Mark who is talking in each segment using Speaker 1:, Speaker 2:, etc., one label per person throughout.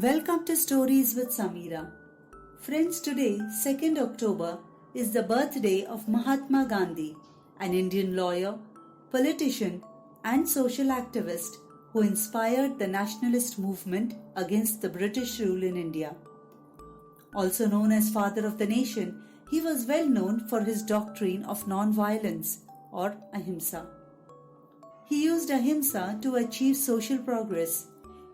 Speaker 1: Welcome to Stories with Samira. Friends, today, 2nd October, is the birthday of Mahatma Gandhi, an Indian lawyer, politician, and social activist who inspired the nationalist movement against the British rule in India. Also known as Father of the Nation, he was well known for his doctrine of non-violence or ahimsa. He used ahimsa to achieve social progress.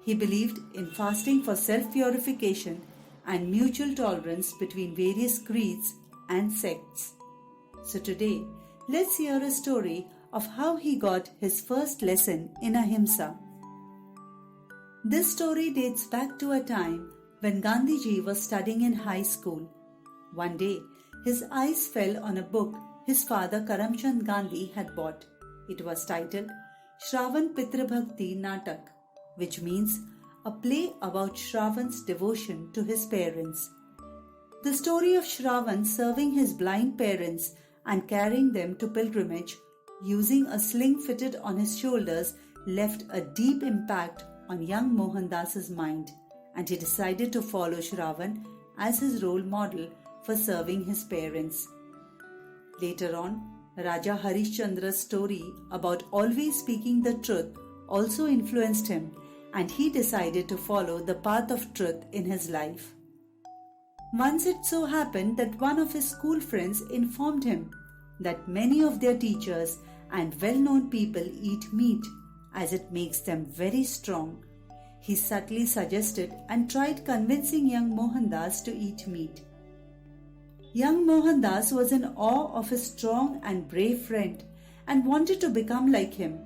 Speaker 1: He believed in fasting for self-purification and mutual tolerance between various creeds and sects. So today, let's hear a story of how he got his first lesson in ahimsa. This story dates back to a time when Gandhiji was studying in high school. One day, his eyes fell on a book his father Karamchand Gandhi had bought. It was titled Shravan Pitrabhakti Natak, which means a play about Shravan's devotion to his parents. The story of Shravan serving his blind parents and carrying them to pilgrimage using a sling fitted on his shoulders left a deep impact on young Mohandas's mind, and he decided to follow Shravan as his role model for serving his parents. Later on, Raja Harishchandra's story about always speaking the truth also influenced him, and he decided to follow the path of truth in his life. Once it so happened that one of his school friends informed him that many of their teachers and well-known people eat meat as it makes them very strong. He subtly suggested and tried convincing young Mohandas to eat meat. Young Mohandas was in awe of his strong and brave friend and wanted to become like him.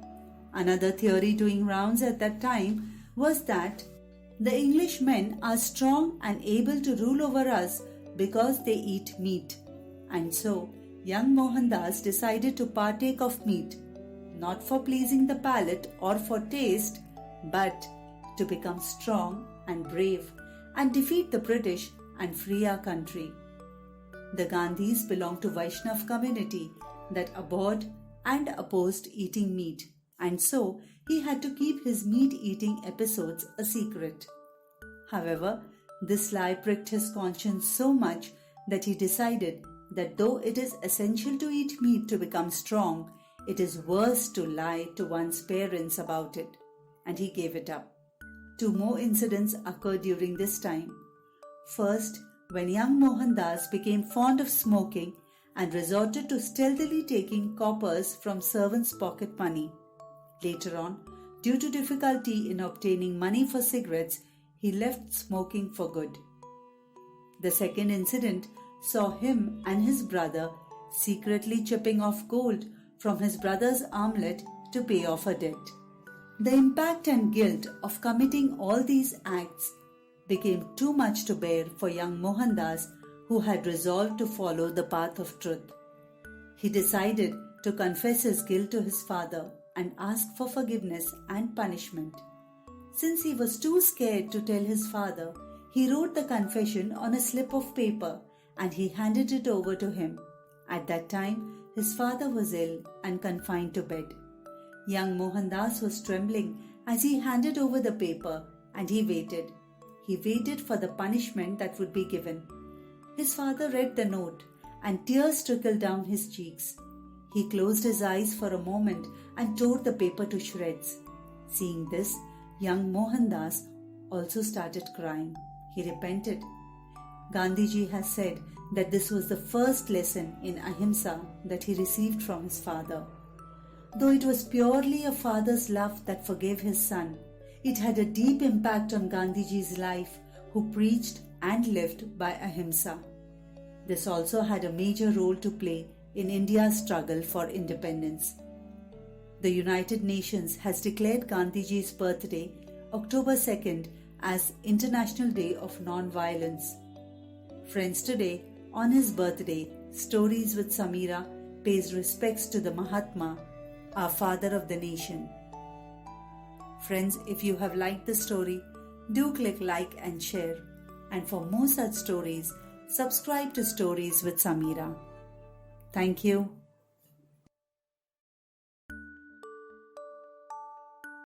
Speaker 1: Another theory doing rounds at that time was that the Englishmen are strong and able to rule over us because they eat meat. And so, young Mohandas decided to partake of meat, not for pleasing the palate or for taste, but to become strong and brave and defeat the British and free our country. The Gandhis belonged to Vaishnav community that abhorred and opposed eating meat, and so he had to keep his meat-eating episodes a secret. However, this lie pricked his conscience so much that he decided that though it is essential to eat meat to become strong, it is worse to lie to one's parents about it, and he gave it up. Two more incidents occurred during this time. First, when young Mohandas became fond of smoking and resorted to stealthily taking coppers from servants' pocket money. Later on, due to difficulty in obtaining money for cigarettes, he left smoking for good. The second incident saw him and his brother secretly chipping off gold from his brother's armlet to pay off a debt. The impact and guilt of committing all these acts became too much to bear for young Mohandas, who had resolved to follow the path of truth. He decided to confess his guilt to his father and ask for forgiveness and punishment. Since he was too scared to tell his father, he wrote the confession on a slip of paper and he handed it over to him. At that time, his father was ill and confined to bed. Young Mohandas was trembling as he handed over the paper, and he waited. He waited for the punishment that would be given. His father read the note, and tears trickled down his cheeks. He closed his eyes for a moment and tore the paper to shreds. Seeing this, young Mohandas also started crying. He repented. Gandhiji has said that this was the first lesson in ahimsa that he received from his father. Though it was purely a father's love that forgave his son, it had a deep impact on Gandhiji's life, who preached and lived by ahimsa. This also had a major role to play in India's struggle for independence. The United Nations has declared Gandhiji's birthday, October 2nd, as International Day of Non-Violence. Friends, today, on his birthday, Stories with Samira pays respects to the Mahatma, our Father of the Nation. Friends, if you have liked the story, do click like and share. And for more such stories, subscribe to Stories with Samira. Thank you.